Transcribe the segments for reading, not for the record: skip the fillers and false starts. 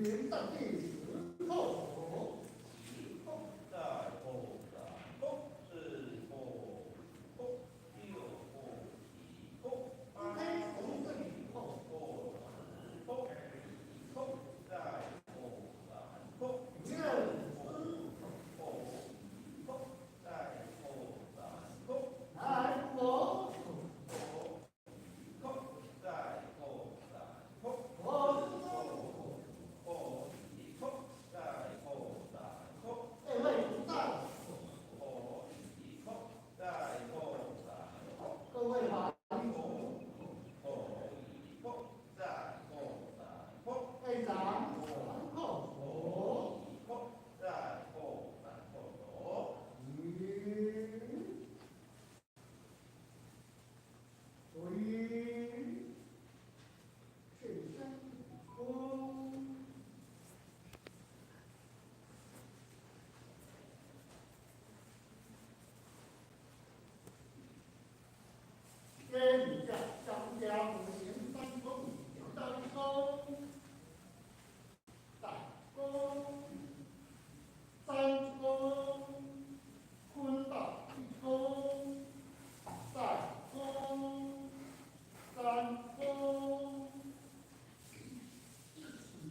名上帝石头。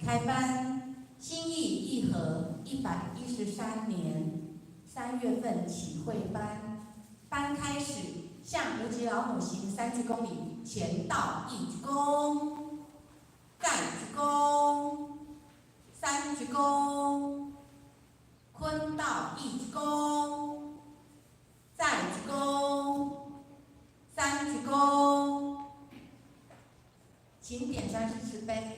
开班，新义义和113年3月份起会班，班开始向无极老母行3鞠躬礼，前道1鞠躬，再鞠躬，3鞠躬，坤道1鞠躬，再鞠躬，3鞠躬，请点上誓词碑。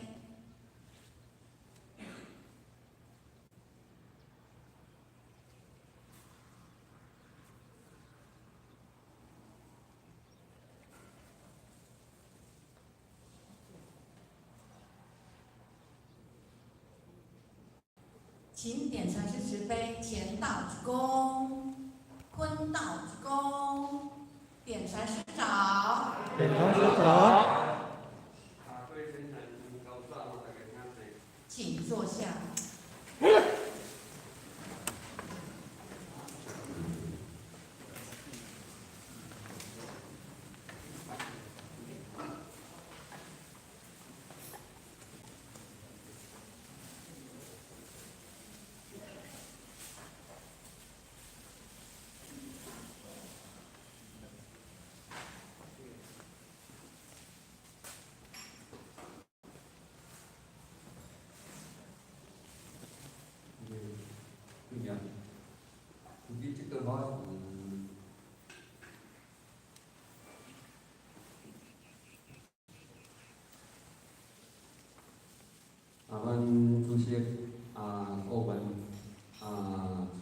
请点上誓词碑，前道鞠躬，坤道鞠躬，点传师长。点传师长。请坐下。阮主席顾问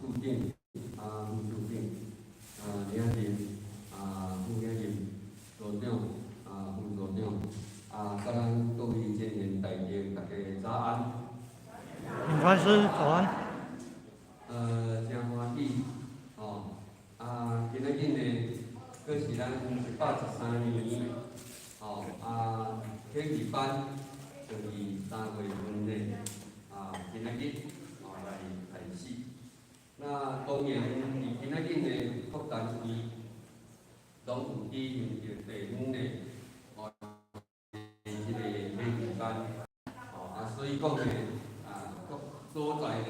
处长副处长领导副领导组长副组长甲咱各位前贤大家大家早安。点传师早安。真欢喜今仔日呢，佫是咱113年启义班。就是3月份的今仔日来开始。那当然，伫今仔日的各单位拢有举行着地方的即个启义班所以讲呢各所在呢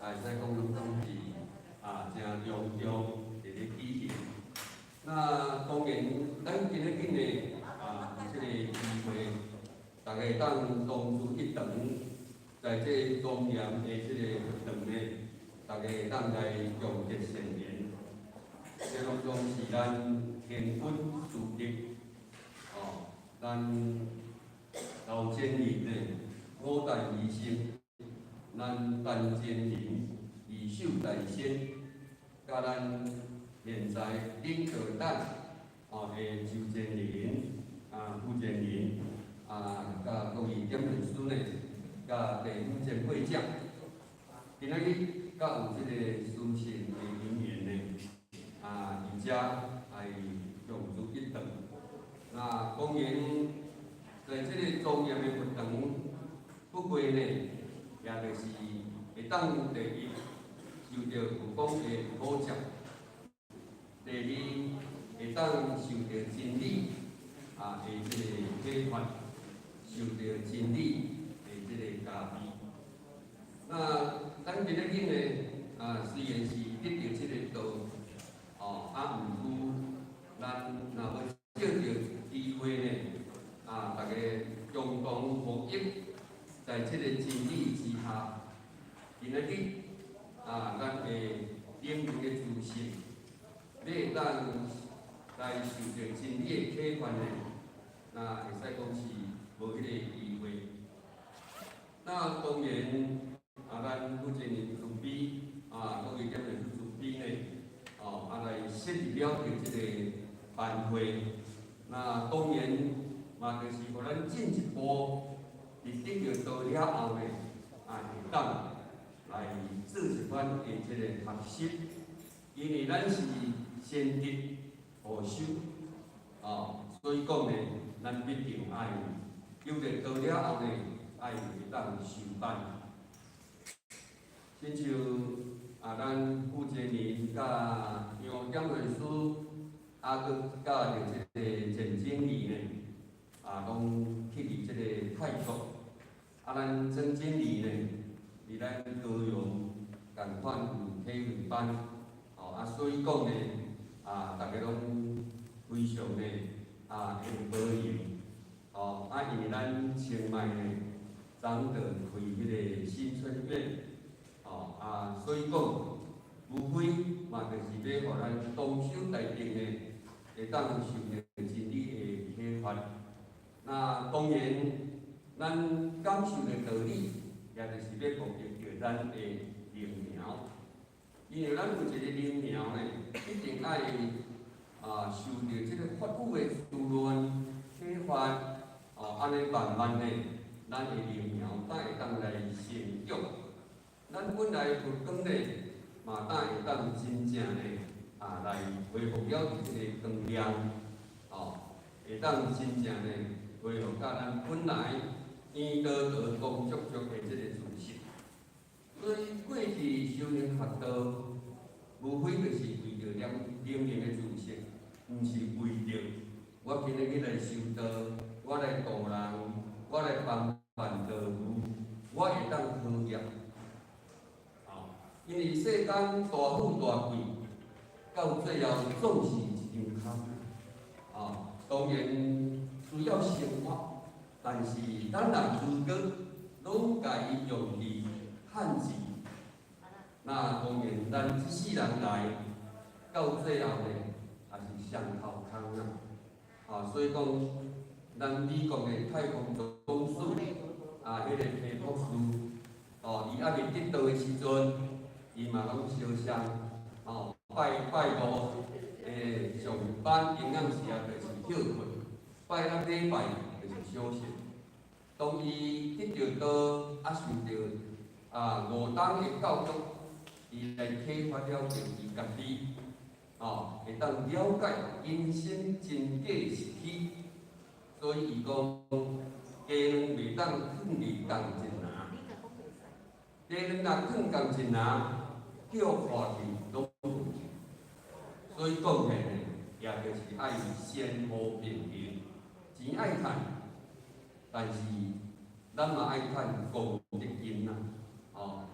会使讲拢是真隆重伫咧举行。那当然，咱今仔日呢有即个机会。大家当同住一堂，在这庄严的这个活动呢，大家当来共结善缘，这拢总是咱天本事业咱老先人呢5代医生，咱陈前人以寿大仙，甲咱现在领导党的周前人副前人。甲各位点人师呢，甲地方前会长，今仔日甲有即个私信的人员呢，而且来共住一堂。那当然，在即个庄严的活动，不过呢，也就是会当第一受到有讲的好接，第二会当受到真理的这个启发，受到真理的这个加持。那咱今日囡呢，虽然是得到这个道，毋过咱若要借着机会呢，大家共同合一，在这个真理之下，今日咱会领受的资讯，要当来受到真理的启发呢，那会使讲是无迄个机会。那当然，咱负责人主编各位检验主编呢，来设立了这个班会。那当然嘛，就是互咱进一步，伫得到道了后呢，会当来做一番的这个学习，因为咱是先得后修，所以讲呢，咱必定爱有了道了后呢，爱会当受办。亲像咱负责人甲杨检会师，佮甲着这个陈经理呢，拢去伫这个泰国，咱曾经理呢，伫咱高雄共款有体育班，所以讲呢，大家拢非常呢，会保佑，因为咱清迈呢，昨着开迄个新春宴，所以讲，无非嘛就是要互咱动手来定呢，会当受到真理的启发。那当然，咱感受的道理，也就是要顾着咱的灵苗，因为咱有一个灵苗呢，一定爱受到这个法语的滋润启发，安尼慢慢的，咱的灵苗才会当来成长。咱本来佛光呢，嘛才会当真正的来恢复了这个光亮，会当真正的。恢复甲咱本来圆道道光足足的这个自信。所以过去修行学道，无非就是为着灵命的自信，毋是为着我今日来修道，我来度人，我来帮办道路，我会当好业。因为世间大富大贵，到最后总是一张空。当然需要生活，但是咱人自觉拢家己用伫汉字。那当然，咱一世人来，到最后呢，也是上头空啦。所以讲，咱美国的太空总署迄个皮博士，伊还未得道的时阵，伊嘛拢烧香，拜五，上班营养时啊，就是休困。拜六礼拜就是休息。当伊得到道，受到五当的教育，伊来启发了着伊家己，会当了解人生真假实体。所以伊讲，鸡卵袂当放伫同一篮，鸡卵若放同一篮，叫看去拢放去。所以讲起呢，也就是爱先后平衡。钱爱趁，但是咱嘛爱趁功德金啦。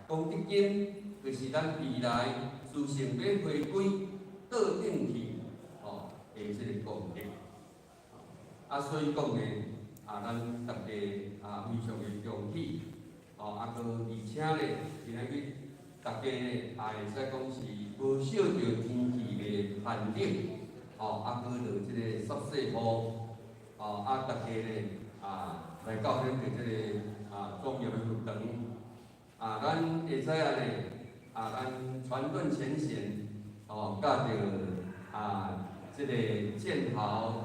功德金就是咱未来自性要回归倒转去，的这个功德。所以讲呢，咱大家非常的恭喜，而且呢，今仔日大家呢也会使讲是无受到天气的限制，搁着这个湿细雨。大家呢，来到咱的这个重要的路堂，咱会使呢，咱传顿前贤，甲着这个建豪，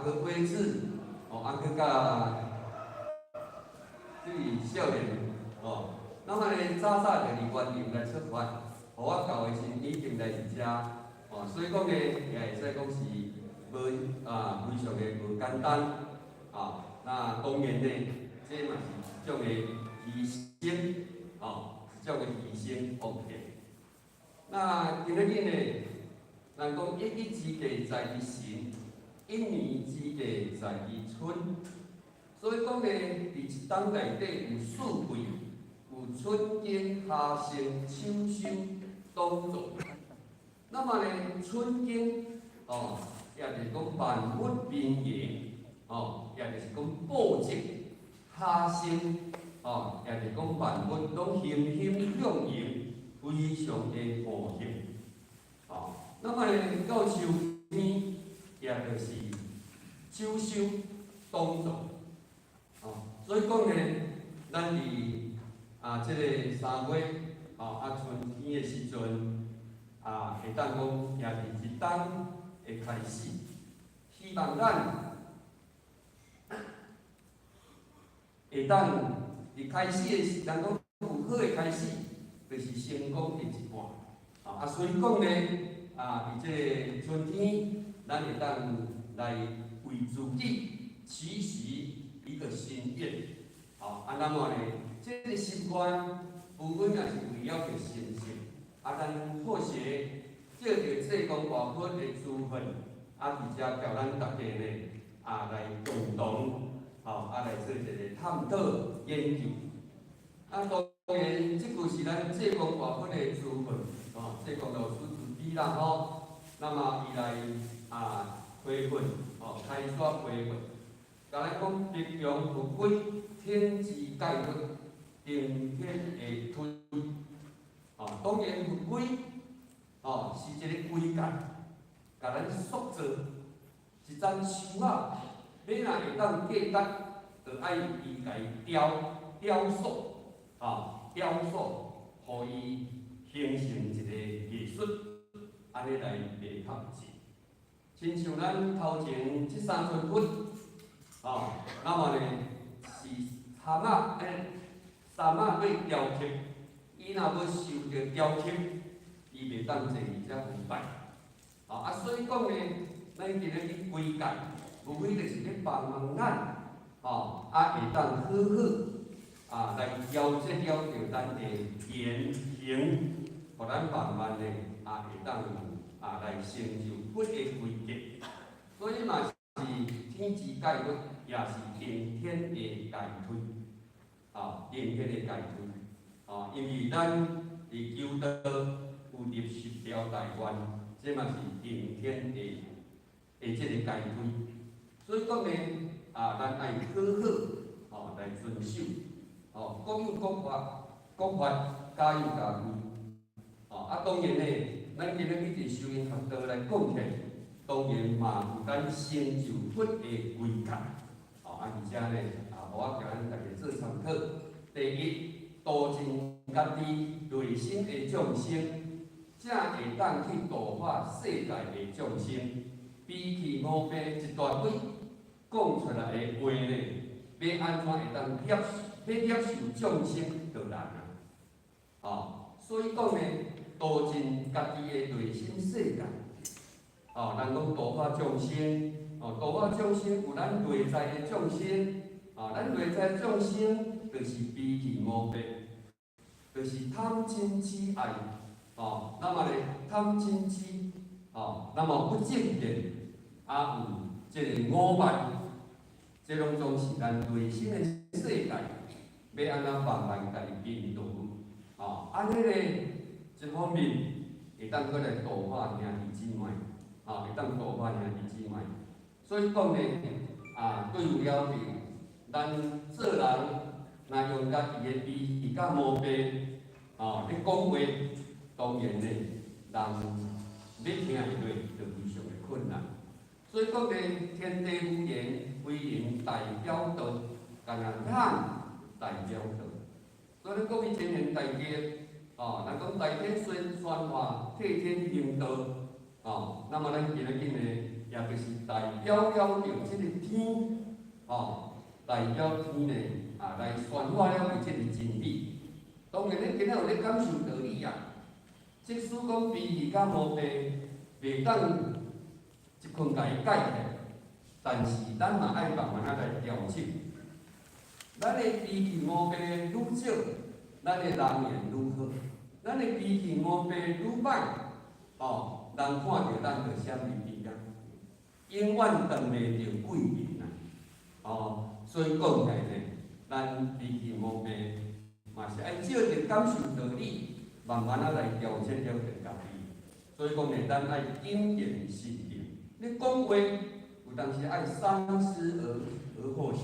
搁威志，搁甲这个少年，那么呢，早就伫原点来出发，互我到的时已经来伫遮，所以讲呢，也会使讲是。非常的无简单，那当然呢，这嘛是一种的仪式。生，叫做提升福田。那今日呢，人讲一日之计在于晨，一年之计在于春。所以讲呢，伫一冬内底有四季，有春耕、夏生、秋收、冬种。那么呢，春耕也就是讲万物明盈，也就是讲布植；夏生也就是讲万物拢欣欣向荣，非常的和谐。那么呢，到秋天，也就是秋收、冬种。所以讲呢，咱伫即个3月春天的时阵，会当讲也是一冬的开始。希望咱会当伫开始的时，人讲有好的开始，就是成功的一半。所以讲呢，伫即个春天，咱会当来为自己期许一个心愿。那么呢，这个习惯部分也是为了个信心。咱或许借着社工活泼的资源，而且叫咱大家呢，来共同，来做一个探讨研究。当然，这个是咱社工活泼的资源，社工老师自己啦那么伊来培训，开刷培训，甲咱讲培养富贵，天之介入，定天的推。当然富贵，是一个规格，甲咱塑造一张树啊，你若会当价值，就爱伊家雕塑，互伊形成一个艺术，安尼来卖头钱。亲像咱头前这3寸骨，那么呢是蛤蟆三仔对雕刻，伊若要受着雕刻，伊袂当坐伊遮腐败。所以讲呢，咱今日去规格，无非就是咧帮忙咱，会当好好来调节了着咱的言行，互咱慢慢的会当来成就佛的规格。所以嘛是天之介入，也是定天的介推，定天的介推，因为咱伫求道有10条大愿，这嘛是定天的即个介推。所以讲呢，咱爱好好来遵守，各有各法，各法加有加规。当然呢，咱今日去伫修行学道来讲起，当然嘛有咱成就佛的规格。而且呢，我叫咱大家做参考。第一，度尽家己内心的众生，才会当去度化世界的众生。比起5篇一大堆讲出来的话呢，要安怎会当接受众生就难啊！所以讲呢，度尽家己的内心世界。人讲度化众生，度化众生有咱内在的众生，咱内在众生就是比起5篇，就是贪嗔痴爱，那么呢，贪嗔痴，那么不正见。有即个5万，这拢总是咱内心的世界，要安怎慢慢家己面对。安尼呢，一方面会当过来度化兄弟姊妹，会当度化兄弟姊妹。所以讲呢，对有了着，咱做人若用家己的比喻甲毛病，咧讲话，当然呢，人要听会落就非常的困难。所以讲呢，天地无言，为人代表道，干人代表道。所以讲伊前言大家，咱讲大天宣化，替天行道，那么咱今日呢，也就是代表了着这个天，代表天呢，来宣化了着这个真理。当然，咱今日有咧感受道理啊，即使讲比喻甲毛病，袂当。一困家己解决，但是咱嘛爱慢慢来调整。咱的比喻毛病愈少，咱的人缘愈好，咱的脾气毛病愈歹，哦，人看到咱就闪离离啊，永远当袂着贵人啊，哦，所以讲起来呢，咱脾气毛病嘛是爱照着感受道理，慢慢啊来调节了着家己。所以讲呢，咱爱谨言慎行。你讲话有当时爱三思而后行。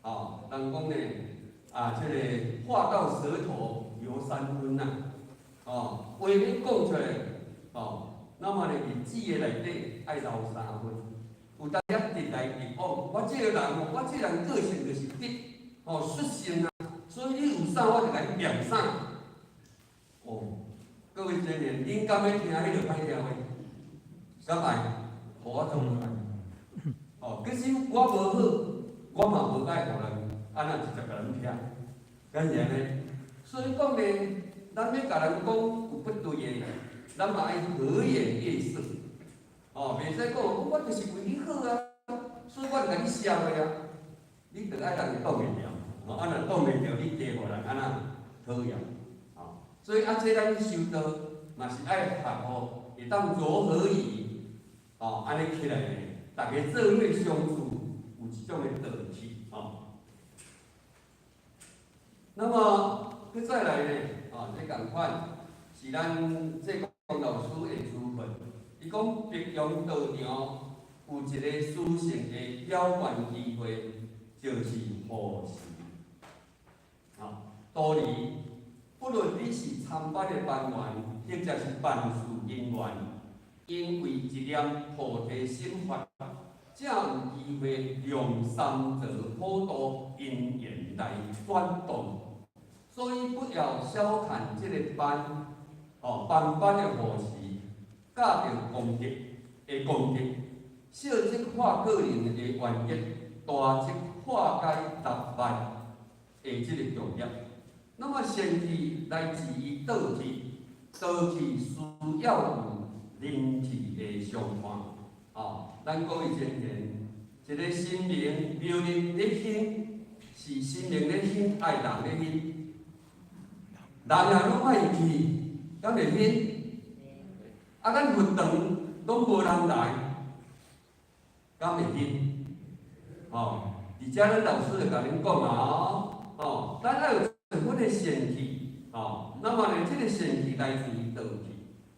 哦，人讲呢，这个话到舌头留三分呐。哦，话你讲出来，哦，那么呢，伫字的内底爱留三分。有当时直来直往，我这个人哦，我这个人个性就是直，哦，率性啊，所以你有啥我就来念啥。哦。各位青年，恁敢要听迄个歹听话？敢爱？互我做落来。哦，可是我无好，我嘛无爱互人安那直接甲人听，敢是安尼？所以讲呢，咱要甲人讲有不对的，咱嘛爱和颜悦色。哦，袂使讲我就是为你好啊，所以我就甲你写落啊。你着爱人挡袂牢，哦，安那挡袂牢，你加互人安那讨厌。所以这咱修道嘛是爱学好，会当柔和以，哦，安尼起来呢，大家做伙相处有一种的道气，哦。那么，佮再来呢，这共款是咱这讲老师的处分。伊讲北洋道场有一个殊胜的表现机会，就是护士，道理。不论你是参班的班员，或者是办事人员，因为一念菩提心法，才有机会用三者普渡因缘来转动。所以不要小看这个班，班的护士，教着功德，小则化个人的愿力，大则化解十万的这个重要。那么先气来自于道气，道气需要有灵气的相伴。咱各位前人，一个心灵庙里咧兴，是心灵咧兴，爱人咧兴。人若拢爱去，敢会兴？咱活动拢无人来，敢会兴？而且咱老师就甲恁讲啊，咱爱有阮的善气，那么呢，这个善气来自于道气。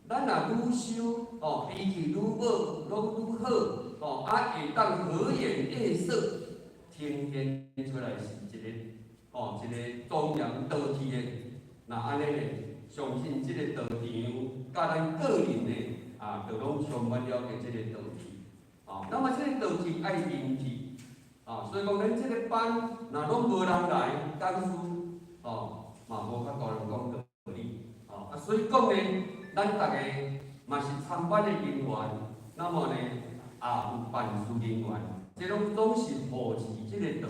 咱若愈修，脾气愈好，拢愈好，会当和颜悦色，呈现出来是一个庄严道气的。那安尼呢，相信这个道场，甲咱个人呢，就拢充满了这个道气。那么这个道气爱灵气，所以讲咱这个班，若拢无人来讲书。嘛无较大人讲道理，所以讲呢，咱大家嘛是参班的人员，那么呢，有办事人员，这拢总是护持这个道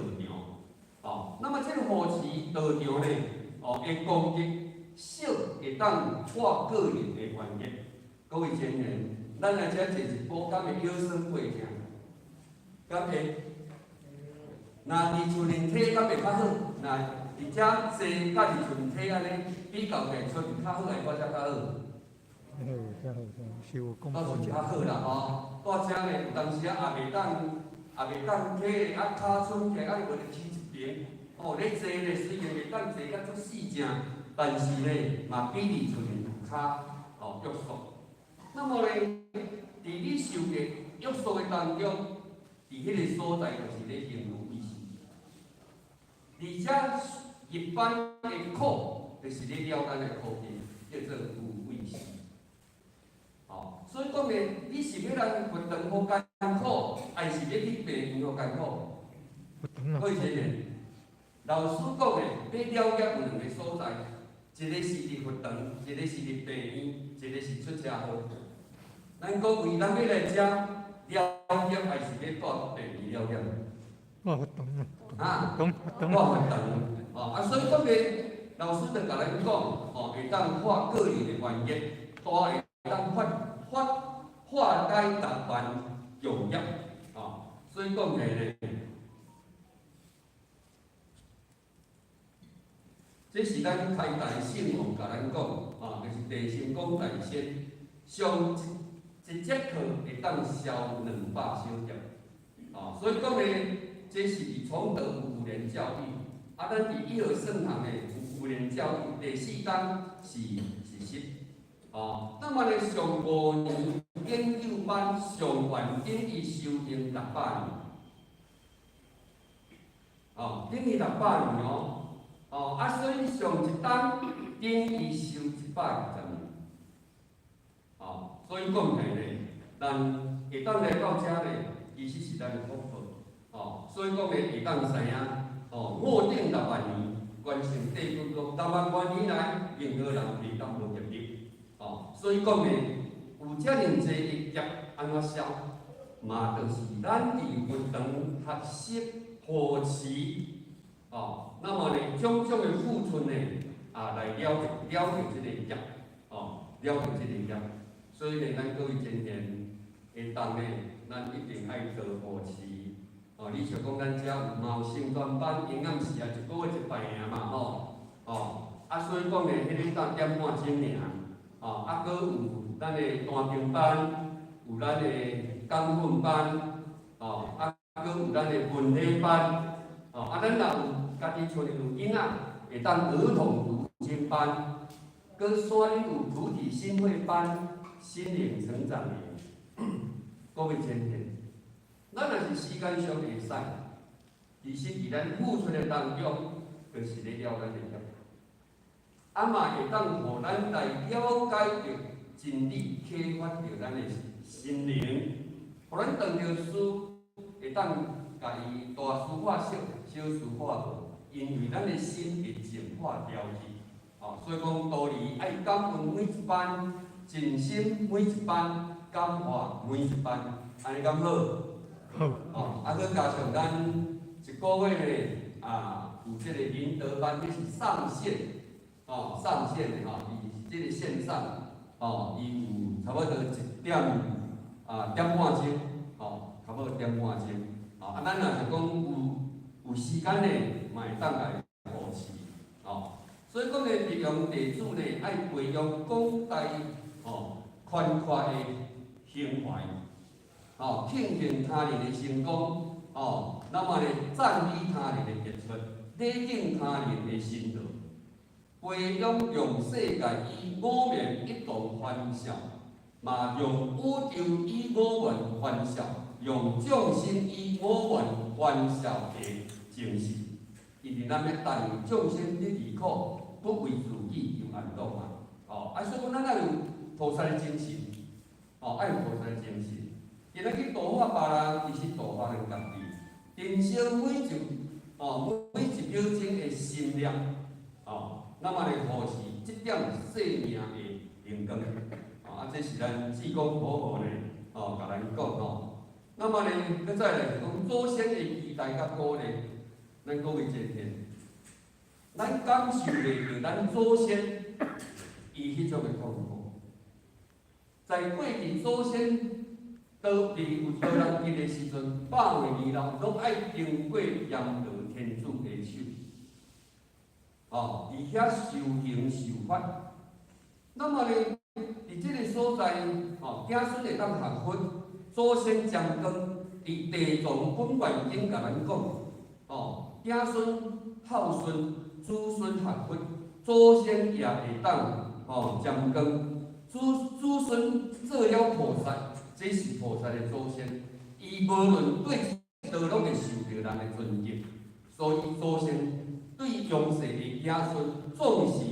场，那么这个护持道场呢，的功德小会当化个人的愿力。各位前人，咱来遮坐一步，敢会腰酸背痛？敢会？若伫厝人体敢会较好？而且坐甲伫厝体安尼比较起来，出较好诶，我则较好。到厝较好啦到遮呢，有当时也袂当起，骹伸起，无就起一边。咧坐咧，虽然袂当坐甲足死正，但是呢，嘛比伫厝有较约束。那么呢，伫你受嘅约束嘅当中，伫迄个所在就是咧行如意事，而且。一般的苦，就是你了咱的苦境，叫做无畏心。所以讲呢，你是要人活动好艰苦，还是要去病院好艰苦？各位前人，老师讲的，要了解有两个所在，一个是伫活动，一个是伫病院，一个是出车祸。咱各位，咱要来遮了解，还是要到病院了解？我活动。我活动。所以讲呢，老师就甲咱讲，会当化个人的愿力，都会当化解十万重业，所以讲起呢，这是咱开台圣王甲咱讲，就是地心讲大仙，上一节课会当销200小碟，所以讲呢，这是伫崇德5年教育，咱伫一和圣堂的5年教育第4单是10，那么呢上5年研究班上完等于修行600年，等于600年所以上一单等于修120年，所以讲起来，咱会当来到遮咧，其实是咱的福报，所以讲咧会当知影，5顶6万年完成地球国6万多年来任何人未当无业力，所以讲咧有遮尔济的业安怎消，嘛就是咱伫佛堂学习护持，那么呢种种的付出呢，来了解即个业，了解即个业，所以呢，咱各位今天会当呢，咱一定爱做护持。你像讲咱遮有嘛有升专班，营养师1个月1摆尔嘛所以讲呢，迄个当点半钟尔，搁有咱的单兵班，有咱的港训班，搁有咱的文理班，咱若有家己厝里有囡仔，会当儿童读经班，搁山里有主体心会班、心灵成长营，各位前提。咱若是时间上会使，其实伫咱付出的当中，就是咧了咱的业，嘛会当互咱来了解着真理，启发着咱的心灵，互咱当着书会当甲伊大事化小，小事化无，因为咱的心会净化调去，所以讲道理爱感恩每一班，尽心每一班，感化每一班，安尼敢好？好，搁加上咱一个月呢，有即个灵德班，迄是上线，上线的伊即个线上，伊有差不多1点半钟，差不多1点半钟，咱若是讲有时间呢，嘛会当来护持，所以讲呢，利用地主呢，爱培养广大宽阔的胸怀。庆幸他人的成功，那么呢，赞美他人的杰出，礼敬他人的辛劳，培养用世界以我们一同欢笑，嘛用宇宙以我们欢笑，用众生以我们欢笑的精神。因为咱要但愿众生得离苦，不为自己有安乐嘛。所以讲咱要有菩萨的精神，爱有菩萨的精神。今仔去度化别人，其实度化咱家己。珍惜每一秒钟的心念，那么来护持这点生命的灵光。这是咱志公婆婆呢，甲咱讲那么呢，搁再来是讲祖先的期待甲鼓励，咱各位今天，咱感受袂着咱祖先伊迄种的痛苦，在过去祖先。当地有多人记的时阵，100岁年老，拢爱经过阎罗天主的手，伫遐受刑受法。那么呢，伫这个所在，子孙会当学佛，祖先将光，伫地藏本愿经甲咱讲，子孙孝顺，子孙学佛，祖先也会当将光，子孙做了菩萨。这是菩萨的祖先，伊无论对倒拢会受到人的尊敬，所以祖先对强势的子孙总是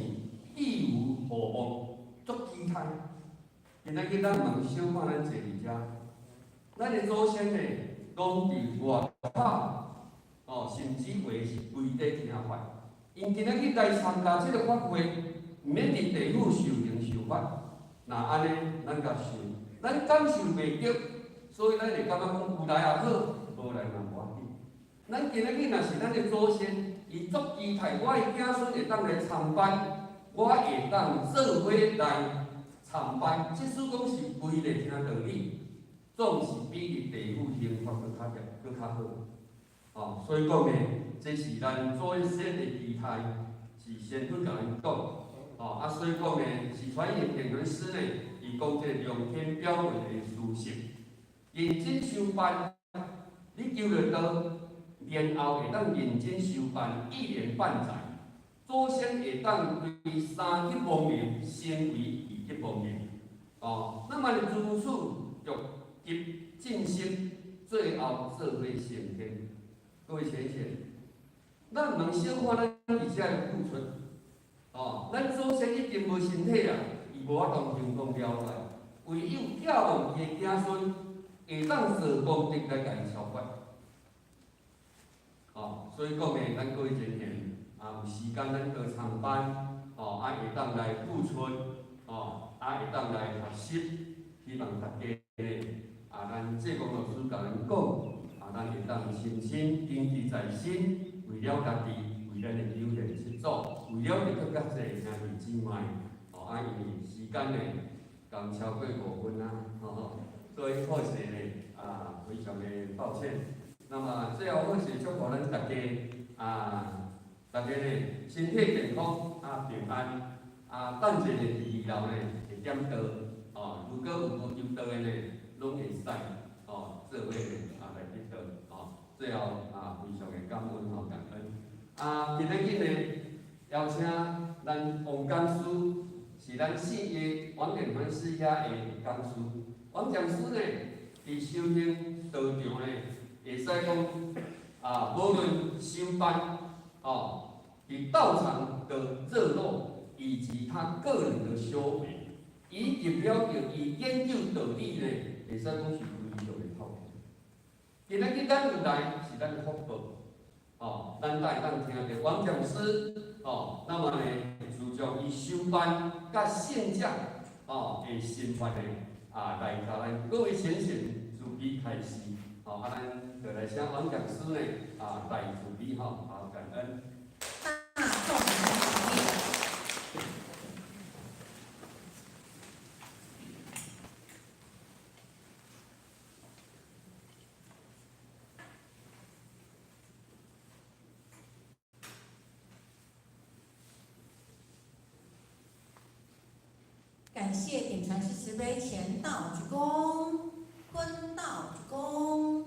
义无何忘，足期待。今仔日咱问小看咱坐伫遮，咱的祖先呢，拢伫外口，甚至话是跪地听法。因今仔日来参加这个法会，毋免伫地府受刑受法，那安尼咱甲受。咱感受袂着，所以咱会感觉讲有来也好，无来嘛无要紧。咱今仔日若是咱的祖先，伊足期待我的子孙会当来参拜，我会当做伙来参拜。即使讲是跪咧听道理，总是比伫地府刑法搁较好。所以讲呢，这是咱祖先的期待，是先去甲咱讲，所以讲呢，是传言评论师呢，伊讲这量天标准的事实，认真修办，你求得到，然后会当认真修办1年半载，祖先会当对3级文明升为2级文明，那么如此欲急晋升，最后做伙升天。各位先生，咱能小看咱伫遮的付出，咱祖先已经无身体啊，伊无法度行动了来，唯有寄望伊的子孙会当做功德来甲伊超越。所以讲呢，咱各位先生有时间咱去上班，会当来付出，会当来学习，希望大家呢，咱谢光老师甲咱讲。咱会当深深铭记在心，为了家己，为咱的友人七祖，为了着更较济兄弟姊妹，因为时间呢，刚超过5分啊，所以好势呢，非常的抱歉。那么最后好势祝福咱大家，大家呢身体健康平安，等者呢伫后呢会点到，如果有无点到的呢，拢会使，做伙呢。最后非常的感恩感恩。今日呢，邀请咱王讲师是咱4月王连环事业的讲师。王讲师呢，伫修行道场呢，会使讲无论上班伫道场的热络，以及他个人的修为，伊代表着伊研究道理呢，会使讲是非常的透。今日咱有来是咱的福报，咱会当听到王讲师，那么呢，自从伊修办甲圣者，的生活呢，来甲咱各位先生自比开始，咱就来请王讲师呢，来自比感恩。感谢点传师慈悲前道鞠躬，坤道鞠躬。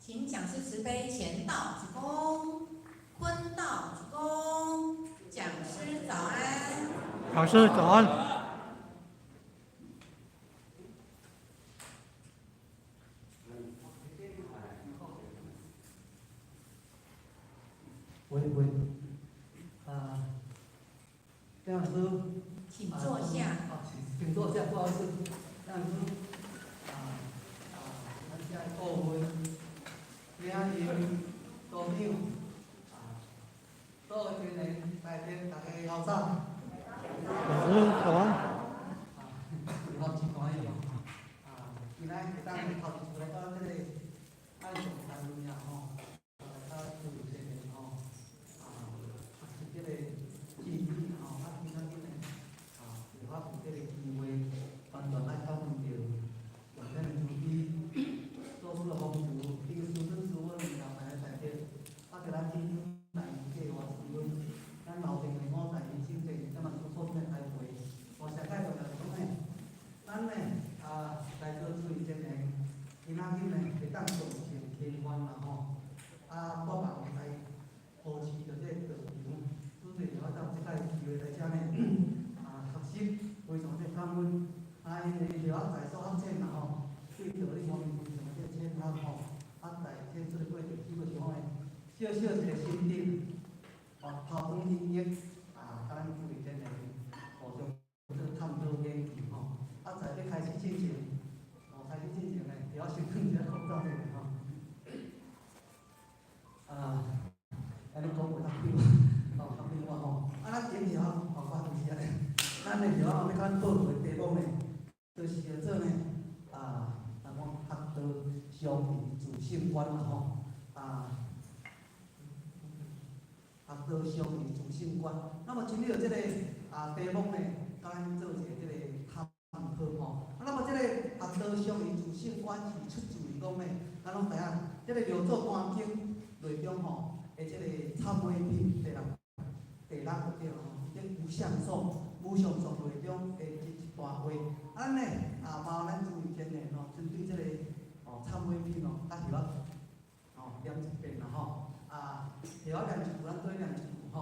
请讲师慈悲前道鞠躬，坤道鞠躬。讲师早安。讲师早安。喂，张老师，请坐下。请坐下，不好意思，张老师，咱现在各位。今日道场，所有天人大天大家好上。讲师早安。好奇怪哟，今仔会当头一次来到这个爱上台论呀他主持人是这个记忆今仔日呢，有法有这个机会，完全爱讨论着，用咱的主题，做出了丰富。咱今来计划是阮，咱楼顶的5代年轻人，咱嘛出错面来陪。我上届就来讲呢，咱呢来做处理这个，今仔日呢会当重视天官啦我嘛来保持着这个道场，主持我到这个机会来遮呢，学习非常的感恩，因为了我在所学浅啦对道理方面非常的浅薄在接触的过程基本上呢。小小一个心得，抛砖引玉，咱注意真个，互相做探讨研究在要开始进行，呢，要先放一下口罩先安尼讲袂当对较对我咱报告的题目呢，就是叫做呢咱讲学道相宜自性观嘛吼，学道相宜自性观。那么今日这个题目呢，咱做一个这个探讨吼。那么这个学道相宜自性观是出自于讲呢，咱拢知影，这个六祖观经内中吼，的这个参尾品第六个对吼，这无相颂内中的一段话，咱呢包咱注意前呢吼，针对这个参尾品较是念一遍啦吼，是念一句，咱对念一句吼，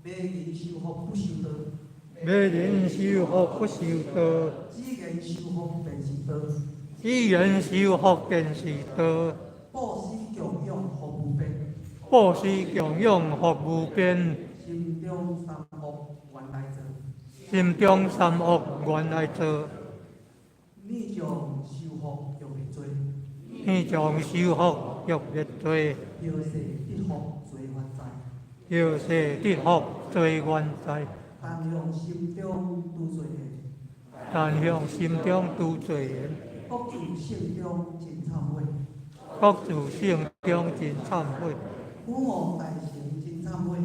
迷人修福不修道，迷人修福不修道，只言修福便是道，只言修福便是道，布施供养福无边，布施供养福无边，心中三恶原来做，心中三恶原来做，你将修福用来做，你将修福欲灭罪，后世得福做发财，后世得福做冤哉，但向心中拄罪的。但向心中拄罪缘，各自心中真忏悔，各自心中真忏悔，普我大成真忏悔，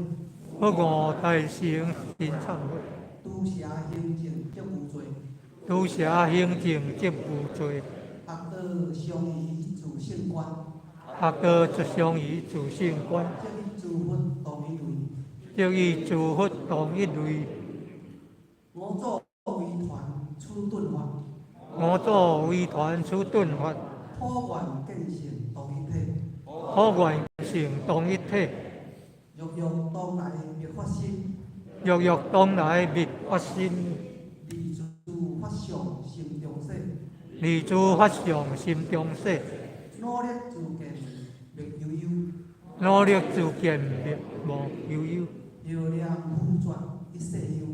不我大成真忏悔，拄邪行正则无罪，拄邪行正则无罪，学道相宜自性观，学道则相宜自性观，则以诸佛同一类。则以诸佛同一类。我作为团出顿法，我作为团出顿法，普愿见性同一体，可愿成同一体，欲欲当来灭发心，欲欲当来灭发心，离诸法相心中生，离诸法相心中生，努力自见灭悠悠，努力自见灭无悠悠，遥念普转一世休。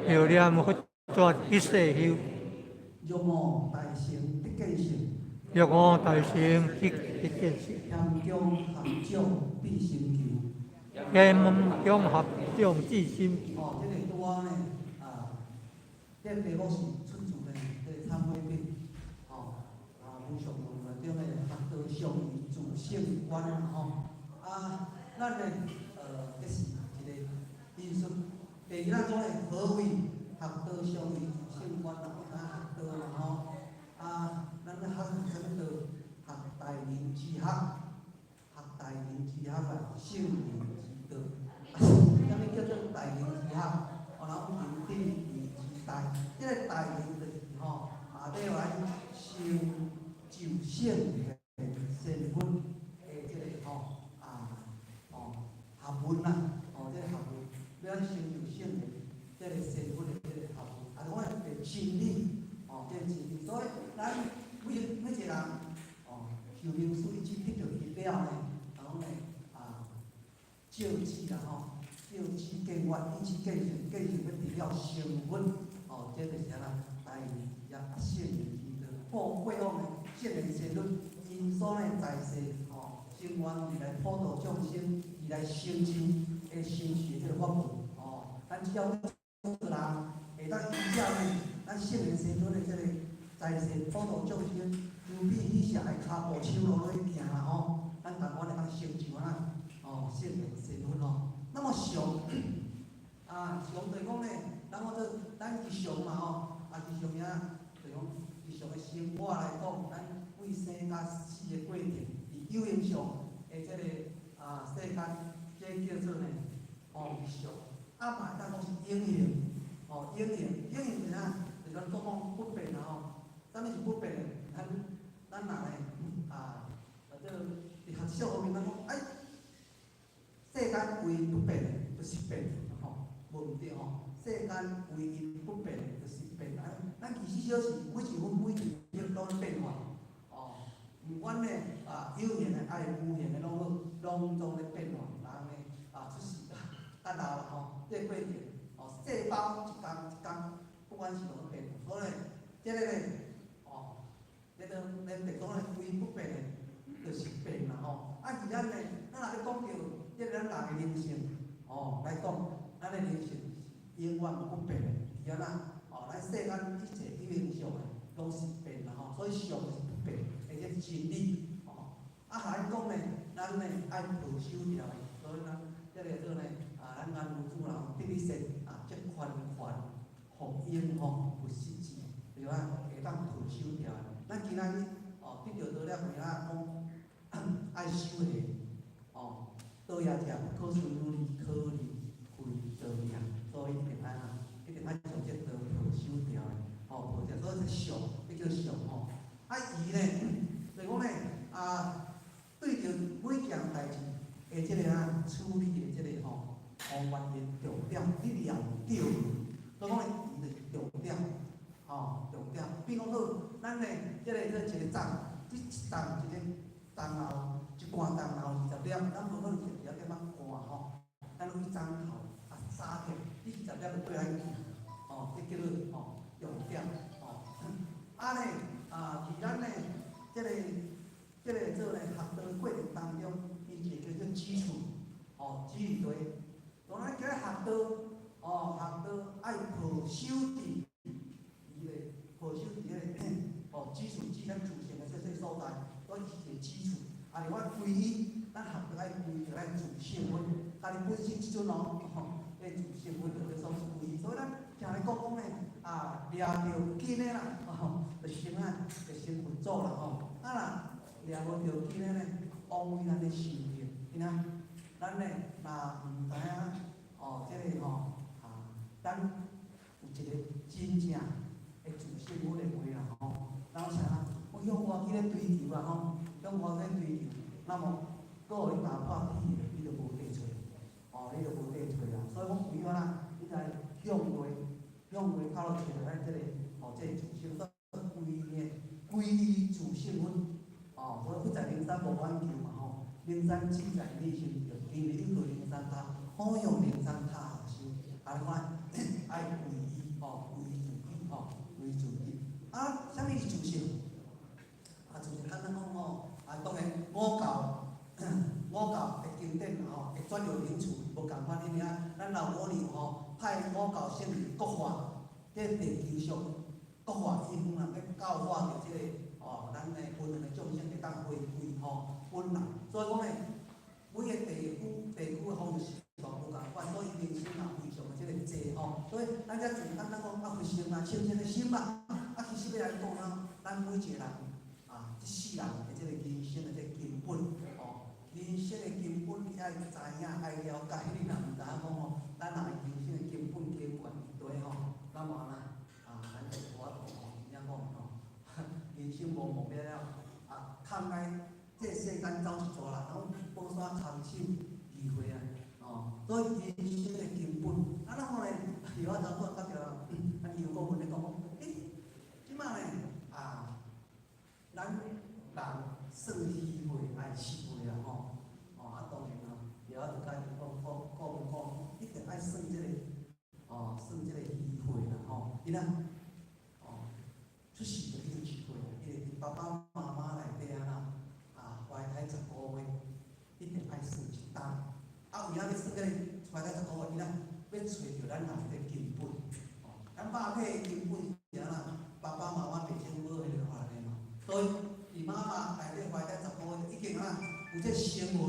遥念佛转一世休，欲我大成得见性，欲我大成必见性，咸中合掌必成求。兼综合众之心。这个拄啊呢，这个题目是出自呢这个参会品，无上论内中的学道相宜自性观咱呢这是一个引述。第二咱讲的何为学道相宜自性观学道啦吼，咱咧学什么道？学大人之学，学大人之学圣人之道。啥物叫做大人之学？然后人顶人之大，这个大人就是要来修就圣的身份的这个学问啦，这个学问，要成就圣的这个身份的这个学问，我的真理，这真理。所以咱每一个人，受灵水去得到伊了呢，然后呢照旨啦照旨见愿，以至见性，见性要得了成分，这就是啥啦？大人之学，圣人之道，过往呢圣人先论，因所呢在世，生愿以来普度众生，以来成就的成就这个法门，咱只要做人会当依照呢，咱圣人先论的这个在世普度众生，如比以下的骹步手路去行啦咱台湾会当成就啊圣人先论那么上上就是讲呢，咱讲做咱日常嘛日常呀，就讲日常的生活来讲，咱为生甲死的过程，伫有形上的这个世间，这叫做呢日常。嘛会当讲是应用，应用是啥？就咱所讲不变啦啥物是不变的？咱若呢这个伫学校方面，咱讲世间唯一不变的，就是变无毋对世间唯一不变的，就是变。咱其实小是每一分每一秒拢在变化，毋管呢有形的还是无形的，拢总在变化。人呢出世老啦这过程细胞一工一工，不管是怎变，所以呢，这个呢这个咱就讲呢唯一不变的，就是变啦而咱呢，咱若咧讲到这个咱人的灵性来讲，咱的灵性永远不变的，是安怎？咱咱世间一切有影响诶，拢是变啦吼，所以上是不变，而且真理吼。还讲呢，咱呢爱保守条，所以咱即个做呢咱安无主啦，得以说即宽福音吼有实质，对啊，会当保守条。咱今仔日得着倒了回来讲，爱守下倒也条，可顺利可离开倒命，所以一定爱将这道保守条诶，保守，所以是上，迄叫上吼。伊呢，就讲呢对着每件代志诶，即个处理诶，即个方法诶重点，你了对，所以讲伊就是重点，重点。比如讲好，咱呢，即个一个站，一站一个站后，一关站后20点，咱无可能12点仔关吼，咱拢去站后3点，你20点就对来去，这叫做重点，呢伫咱呢，即个做呢学道过程当中，伊一个叫做基础，基理对。当咱今日学道爱保守伫伊个保守伫个基础咱自信的这所在，所以是一个基础。另外归依，咱学道爱归着咱自性分，家己本身即阵迄自性分就算是归依。所以咱常来讲呢，掠着紧的啦，就先佛祖啦掠无着紧的呢，枉费咱的修行，因啊，咱呢若毋知影即个咱有一个真正的自性分的话啦咱有啥？我向外去咧追求啦向外去追求，那么搁互你打破铁的，你就无地找，你就无地找啦。所以讲为何啦？你来向外靠落去咱即个即个自性归依自性分。所以不在灵山无挽救嘛灵山只在你身上，今日你对灵山塔，好用灵山塔下修，你看爱归依归自己，啥物是自性？自性咱讲当然五教的经典会转入灵处，无共款因啊，咱老母娘派五教圣人国化，这地球上国化伊分人要教化着即个咱的分两个众生会当回归本来，所以讲呢，每个地区的方式无共款，所以人生非常的即个济所以咱只简单讲回心清净的心其实要来讲咱每一个人一世人的即个人生的即个根本人生的根本你爱知影爱了解，你若毋知影讲咱若人生的根本根源伫对那么咱就无法度真正讲人生无目标了看来这世间走一撮人，拢无啥参手机会所以人生的根本，咱呢，有法度讲着咱有个问咧讲即摆呢咱人算机会爱机会啦当然有法度甲伊讲，一定爱算即个算即个机会啦因出世就叫机会，因为爸爸妈妈内底怀胎10个月，一定爱算一档。为仔要算个怀胎10个月，要找着咱内底根本。咱肉体的根本是爸爸妈妈袂先无迄个法的所以伫妈妈内底怀胎10个月，已经有这成分，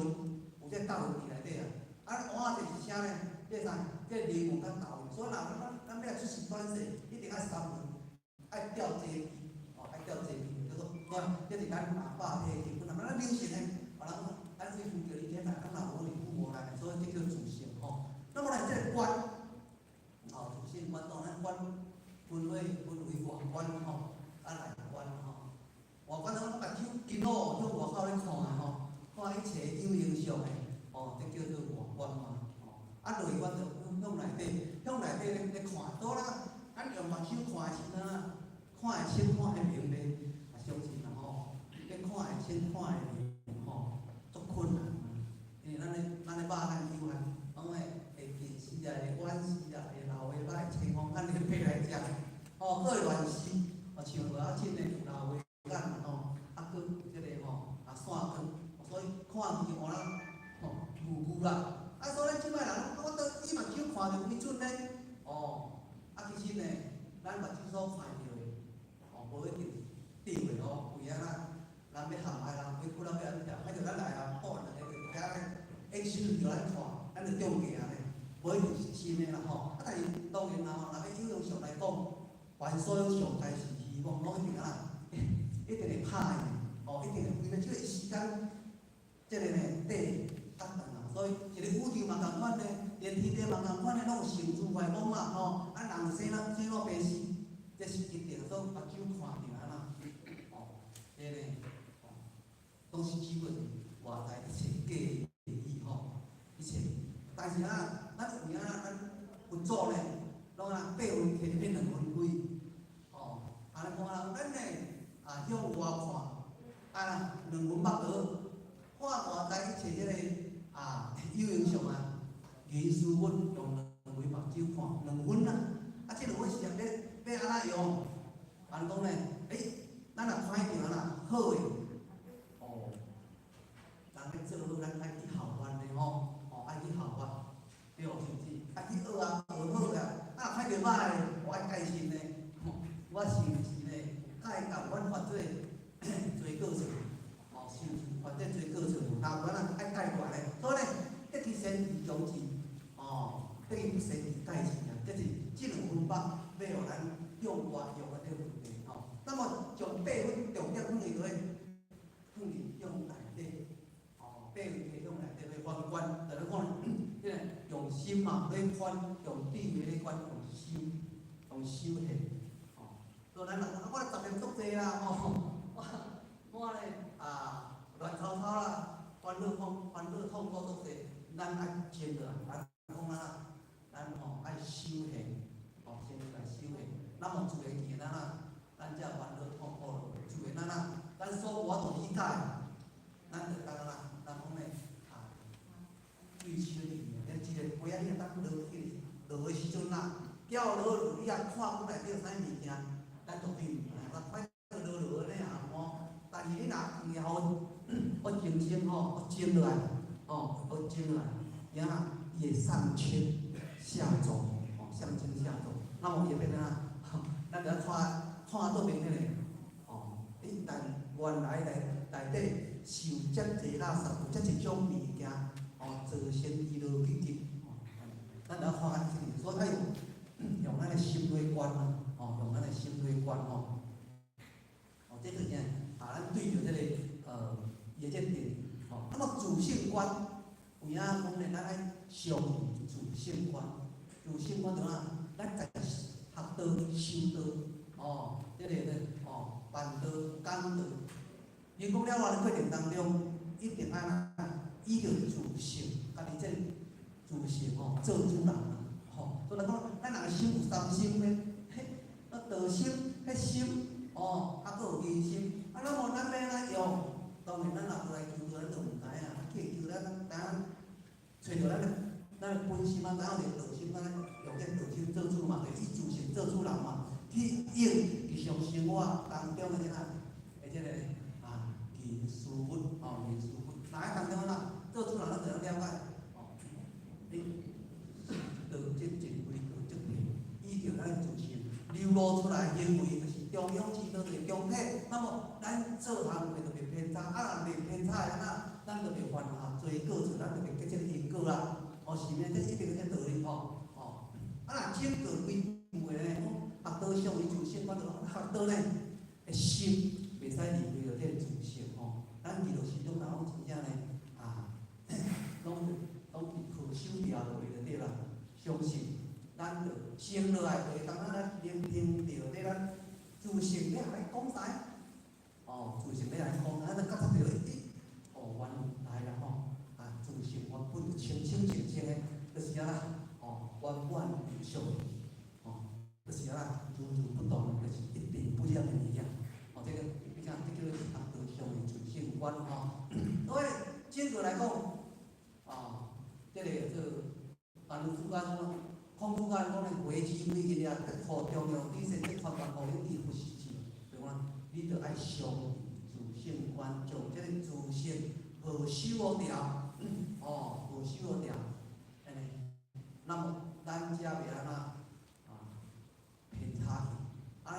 有这道理内底换就是啥呢？这啥？这灵魂甲道理。所以咱要出世转世，一定爱3分，爱吊坐皮，爱吊坐皮，叫做这是咱肉体的根本。咱灵性呢，咱恢复着伊这咱若无灵父无来，所以这叫自性那么呢，这个观自性观当然观分为外观咱来观外观咱目睭镜向外口咧看一切有形象的这叫做外观内观就向内底咧看，倒咱用目睭看的时阵看会清看会明白，相信啦要看会清看会明足困难因为咱的肉眼有限，会近视会远视会老会歹，青光眼你配来食佫会乱视像无啊凊的有老花眼佫即个散光，所以看去换人糊啦。所以咱即摆人，我倒伊目睭看着几准呢？其实呢，咱目睭所看到的，无一定对的为安那，人要陷害人，为不人要安怎，还着咱来啊，好两个就遐个，action 着咱看，咱着中计安尼，无一定是真的啦但是当然啦若要有用上来讲，凡所有上代是希望，拢一定一定会拍的，一定会为了这个时间，这个呢等等啦，所以一个宇宙嘛共款呢，连天地嘛共款呢，拢有成住坏空嘛人生老病死，这是一定所目睭看着安这个都是基本外在一切假的意一切，但是咱佛祖呢，拢八分开变2分开，安尼看咱呢向外看，2分目朵，看外在一切这个有形上艺术品用2位目睭看2分这2分是要安怎用？安讲呢？咱若看着好的，人要做好，咱爱去校园的爱去校园，对，是毋是？爱去学学好若看着歹的，我爱改进的，我是毋是呢？爱共阮发做过程，是毋是？发展做过程，但阮爱改过来，所以呢，得去先提强志，得去先提改进这是这2分目要互咱用外用的这个问题那么从8分重点放伫落用内底，8分可用内底来翻关，就咱讲即个用心嘛，来翻，用智慧来翻，用修行，所以咱我10年足济啦，我咧乱糟糟啦，烦恼痛苦足济，咱爱坚落来，咱爱修行，先来修行，咱无自个见咱才烦恼痛苦，自个咱所无法度理解，咱就咱讲咧追求里面，一个杯仔你当落的时阵叫落你看本内底有啥物件，咱就对，摆落咧但是你若以后我认真我静落来，我静落来，伊会上清下浊，上清下浊，那么也变咱着看倒面迄个，你但原来内底受遮济垃圾，有遮一种物件，造成伊落去入，咱着看这个，所以爱用咱的心来观用咱的心来观这个呢咱对着这个也这点，那么主性观，有影讲咧，咱爱上主性观，主性观就咱家己学道修道，这个咧办道讲道，你讲了话，你过程当中一定爱依着主性，家己这主性做主人所以咱讲，咱若心有3心咧，道心、迄心，还佫有疑心，那么咱要安怎用？当然咱若来求道，咱就毋知去求咱找着咱的本心咱有个道心，咱用这道心做主嘛，就以自性做主人嘛，去用日常生活当中的这个艺术物，艺术物，哪个当中做主人咱就要了解，道这真规道这理，依着咱的自性流露出来行为，就是中央之道的中体。那么咱做行为就袂偏差，若袂偏差的咱就袂犯罪过错，咱就袂结这个因果啦。是呢，这一定是道理若经过规划呢，学道上为自性，我就学道呢，心袂使离开着这个自性咱遇到时阵拢真正呢拢可修掉落去就对啦。相信咱着静落来，就会当咱聆听着咧咱自性咧来讲啥？自性咧来讲，咱就觉察着原来啦自性原本就清清净净的，就是原原无相的，就是如如不动，就是一定不亮的一样。这个你看，这个是学道上的自性观所以简单来讲，这个凡夫主干空主干讲的维持规矩互中央底线，这传达互你不实际，对吗？你着爱上自性观，将这个自性好修掉，好修掉，那么咱才袂安偏差去，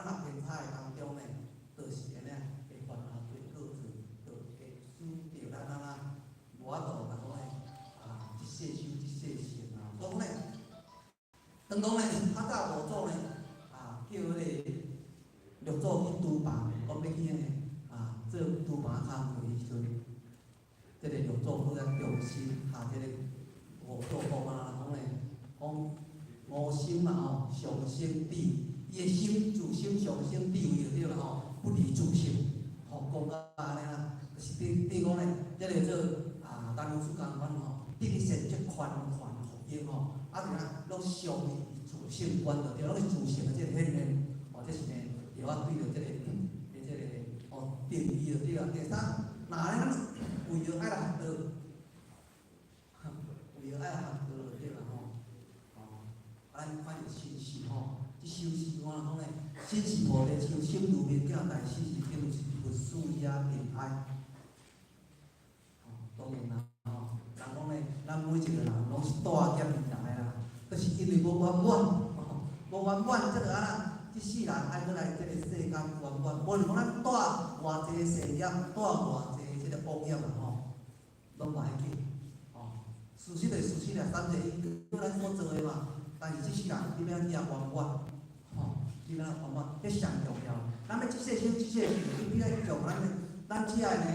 当讲咧，较早五祖咧，叫迄个六祖去厨房，讲要去做厨房工课时阵，即个六祖搁较用心下即个五祖讲讲咧，讲无心上升智，伊个心自心上升智慧就对啦不离自性，讲到安尼啦，就是对讲咧，即个做单老师讲款必先即宽福音就咱拢上于自性观就对，拢是自性的即个显现，这是呢，对我对着即个定义就对啦。第三，若安尼为着爱来学道，为着爱来学道就对啦咱看着心事即修持我讲咧，心是菩提树，心如明镜台，心是定是佛树也平安。当然啦，人讲咧，咱每一个人拢是带业而来啦，就是因为无圆满，无圆满，即个即世人爱过来即个世间圆满，无论讲咱带偌济善业，带偌济即个恶业拢袂记。事实就是事实啦，三者对咱所做的嘛。但是即世人点样圆满，点样圆满，迄上重要。咱要即世修，即世行，你要从咱遮个呢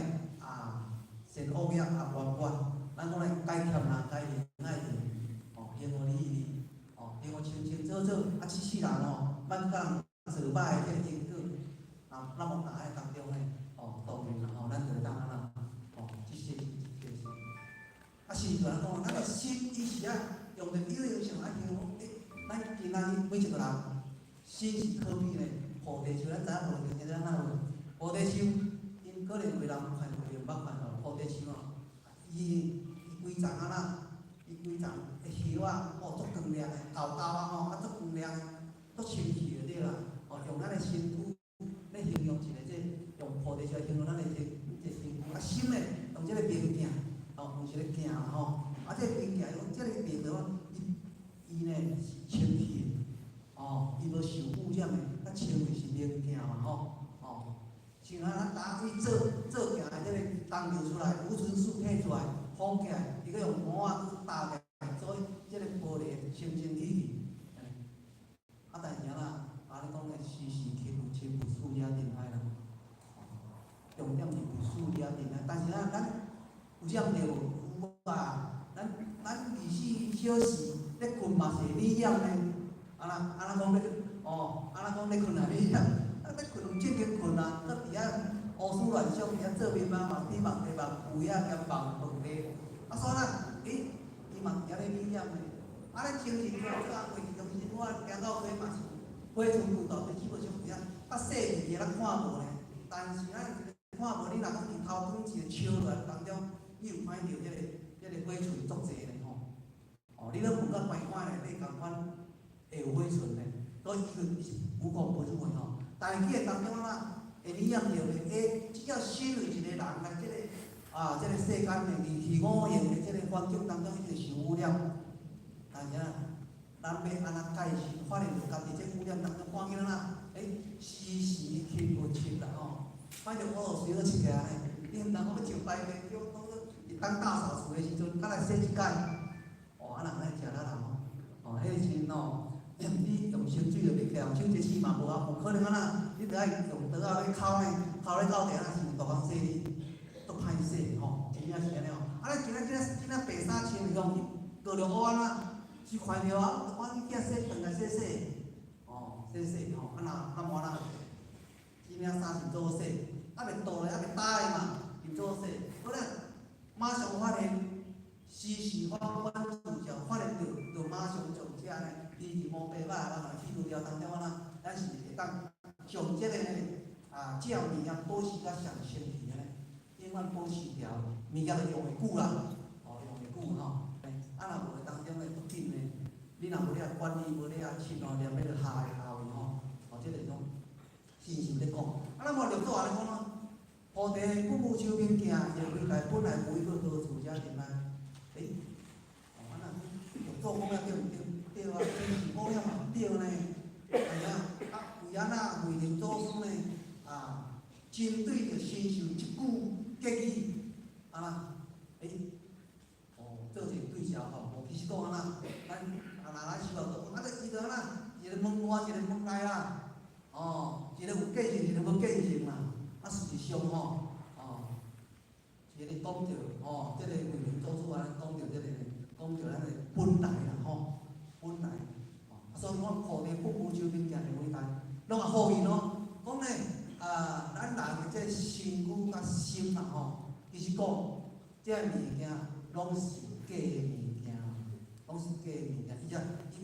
善恶业圆满。咱讲咧，该欠人该还爱还，行互你义，行互清清楚楚。即世人莫讲做歹个即个因果，咱无爱当中咧，当然啦，咱就当即世行。是就咱讲，咱个心伊是用着有形上咱今仔日每一个人心是可比咧，菩提树，咱知影菩提树哪有？菩提树因可能有人看过，有捌看到菩提树伊规丛伊规丛的叶足光亮的，豆足光亮的，足清气就对啦。用咱的身躯来形容一个用菩提树来形容咱的身躯。心咧用即个明镜，用一个镜即个明镜用即个明镜，伊呢是清气伊无受污染的，较称为是明镜嘛像咱打去做镜的即个东流出来，无尘数摕出来，放起来，伊搁用膜打起来，所以即个玻璃清清气气。但是你讲咧，时时刻有清不输也定爱啦。重点是不输也定爱，但是咱有染着有咱24小时咧困嘛是你染咧，讲咧困啊你染，咧困有正经困搁伫胡思乱想，伫做面嘛天梦地梦，有兼梦饭咧，所以伊嘛伫咧你染咧，咱精神上过去中时我行到底嘛是花春步道，基本上伫较细微个咱看无咧，但是看无你若讲伫头拄一个笑落来当中，你有看到即个花春足济咧你咧闻到歹看咧，你共款会有花春咧，所以伊是无孔不入的但是迄个当中会理解到咧，只要身为一个人来即个世间的二五言的即个环境当中，一直受污染。但是咱要安怎解释，发现着家己即污染当中，看见时时刻有七啦反正我就随起来咧，你毋通讲要上台面，叫当大扫除的时阵，敢来洗一摆，人来食啦人迄真你用清水就袂起来，手一洗嘛无可能你着爱用刀咧抠咧到底是大工洗你，足歹洗真正是安尼咱今仔白衫穿是讲过着黑是看着我去囝洗转来洗，洗那无今仔衫是做洗，袂倒咧，袂打的嘛，是做洗，好啦，马上发现，时时反自照，发现就马上从遮呢，二毛白马去除掉当中咱是会当从即个照明啊保持甲上清气的咧，永远保持条物件用会久啦，用会久若无当中咧不紧咧，你若无咧管理，无咧亲念咧就下位即个种信心咧讲，咱无六祖安尼讲菩提不无修明镜，又归来本来无一个何处遮定来。六祖讲对毋对？对真是好了嘛，对呢。为为着祖师呢，针对着身受一句结语，做一个对照其实讲咱若咱修道，伊着换一个分开啦，一个有继承，一个无继承啦。事实上一个讲到这个为民做主啊，讲到这个，讲到咱的本来啦，本来，所以我课题父母手边行的伟大，拢也呼吁讲咧，咱人的这身躯甲心啦其实讲这物件拢是假的物件，拢是假的物件，伊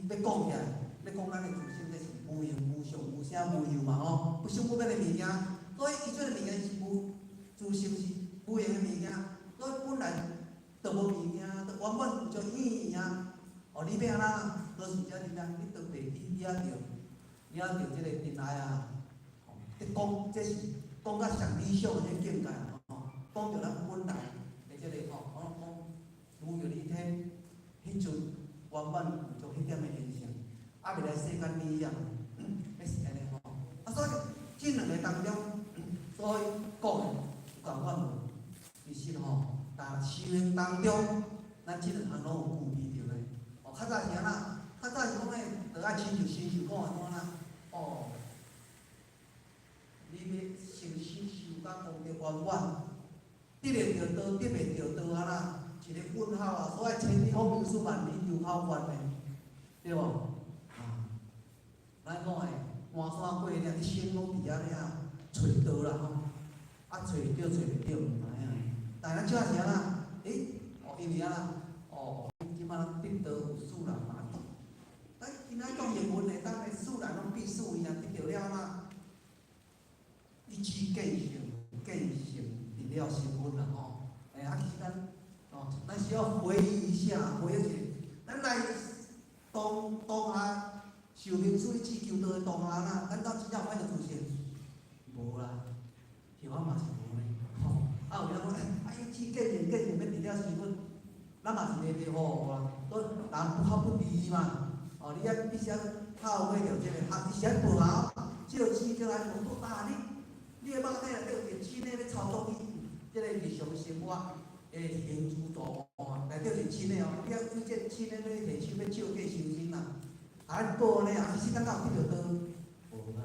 要讲起来，要讲咱的自身这是无形无相无声无有嘛不相不变的物件，所以伊这个物件是自身是无形的物件，所以本来就无物件，就原本就意义啊，你要安怎好事者你就袂去惹着这个恋爱啊，讲这是讲到上理想的这境界讲到咱本来的这个我讲如有一天，迄阵原本有迄点的形象，未来世间理想，要是安尼所以这两个当中，所以讲的有共款无？其实但修行当中，咱这两项拢有具备着的。较早是安怎？较早是讲诶，着爱亲像先生讲的安你要诚心受甲功德圆满，得会着道，得袂着道一个问号所以千里风流水万里游好远的，对无？咱讲诶，换山过岭，一生拢伫遐找道啦找着找袂着，唔知影。但咱即下是安怎？因为即摆得道有使人嘛。咱今仔讲英文的，当然使人拢必须伊得着了一举见成了成分啦其实咱需要回忆一下，回忆一下，咱来当下受命水志求道的当下咱到真正有法度自信？无啦，是我嘛是无咧。有人讲，一举见成要得了成分，咱嘛是袂好啊，都人不好不离嘛。你必须靠过着这个，你是爱报效，借钱叫来无多大你的肉体内底有钱咧操作你这个日常生活的行主道内底是钱的你要有这钱的咧摕钱要借计修身啦。报呢其实咱敢有得着道？无啦，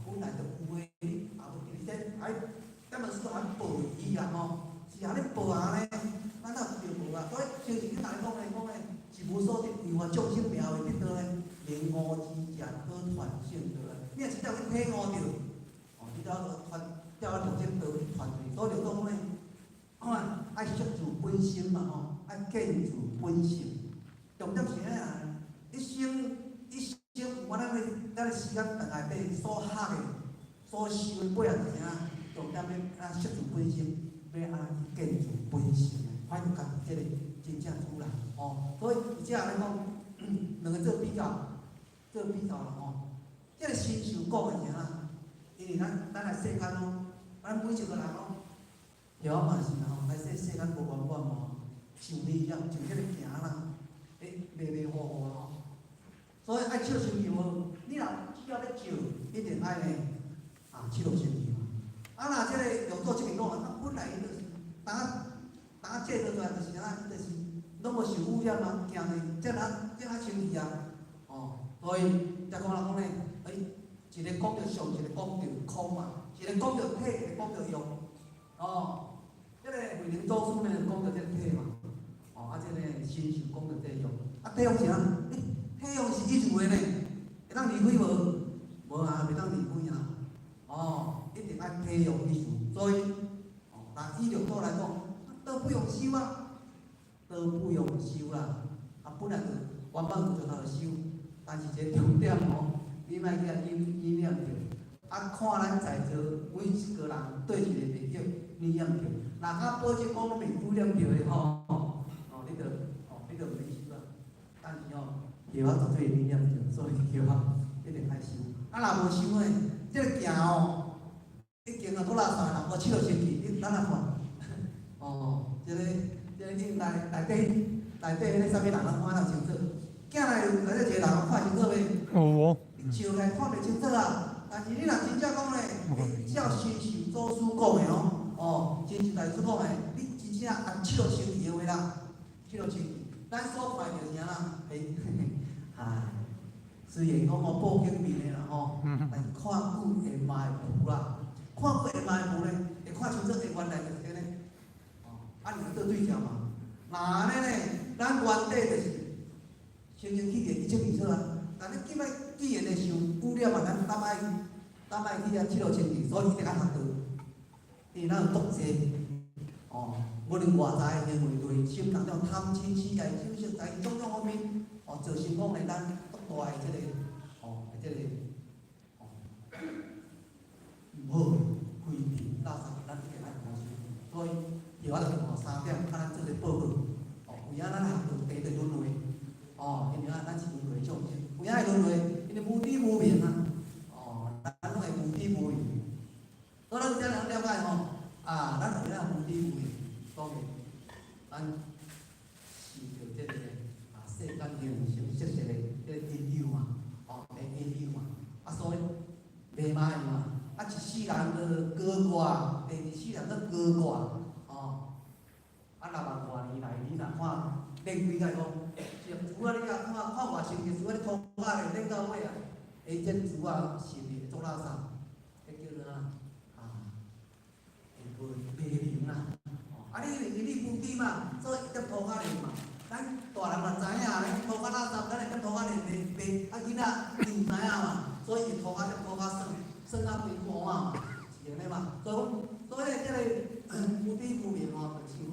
本来就有诶，你这咱们是讲报伊啦是安尼报下呢，咱哪有无啊？所以修行跟大家讲咧，是无所得，为我众生妙会得到咧，连五之见好传性得。你若真正去体悟着，你才叫众生得去传去。所以就讲咧，爱摄自本心嘛爱见自本性。重点是安一生有咱的时间内底所学的、所修的，每样是啥？重点要摄自本心，要安怎见自本性，反正家己这个真正出来所以即下来讲，两个做比较啦这个新手讲的是啥？因为咱来世间咱每一个人对我嘛是来世间无圆满受理了，就这个行啦，袂好所以爱笑身体你若只要要笑，一定爱呢笑身体若这个用做这个讲本来伊就是当借得出来就是就是拢无受污染行的这清气所以才讲人讲咧，一个讲着相，一个讲着空嘛，一个讲着体，一个讲着用这个慧能祖师呢讲着这个体嘛，这个心想讲着这个用，体用是啥？体用是意思话呢，会当离开无？无袂当离开一定爱体用意思。所以，以六道来讲，都不用修都不用修啦。本来就原本就好修，但是这重点你莫去意念着。看咱在座每一个人对一个朋友意念着，若保证讲袂污染着的你就袂修啦。但是对绝对意念着，所以对一定爱修。若无修呢，这个行已经搁拉出来，无七落身体，咱来看。这个内底迄个啥物人看得清楚？囝内底一个人看清楚袂？笑来看袂清楚但是你若真正讲咧，照新受祖师讲的真实大师讲的，你真正按七落身体的话啦，七落身体，咱所看就是啥啦？虽然讲我报警面的啦吼，但是看久会嘛会浮啦，看久会嘛会浮咧，会看清楚会原来就是安尼，啊，你倒对条嘛，那安尼呢，咱原底就是先生起源1,200册啊，但你今摆既然会受污染嘛，咱当摆去啊7、6千字，所以一定较学到，因为咱有毒性，无论外在的行为对心当中贪嗔痴爱酒色财种种方面，造成讲咧咱足大的即个，即个，毋好规定垃圾，咱一定爱关心。所以后仔就3点，咱做个报告，有影咱学到第一个轮回，因为咱是轮回众生，有影会轮回，因为无知无明啊，咱拢会无知无明，所以咱才能了解吼，咱有影无知无明。讲嘅，咱受着即个世间形形色色的即个因由嘛，因由嘛，所以袂歹嘛，一世人去高挂，第二世人去高挂，6万多年来，你若看练几个讲，竹啊，你若看外星嘅竹啊，你土瓦咧练到尾啊，即竹啊，是袂做垃圾，迄叫做袂灵啦。你无知嘛，所以点涂骹练嘛。咱大人嘛知影咧，涂骹垃圾，咱会点涂骹练袂囡仔伊唔知影嘛，所以涂骹算啊规盘嘛，是安尼嘛。所以即个无知无明就像讲。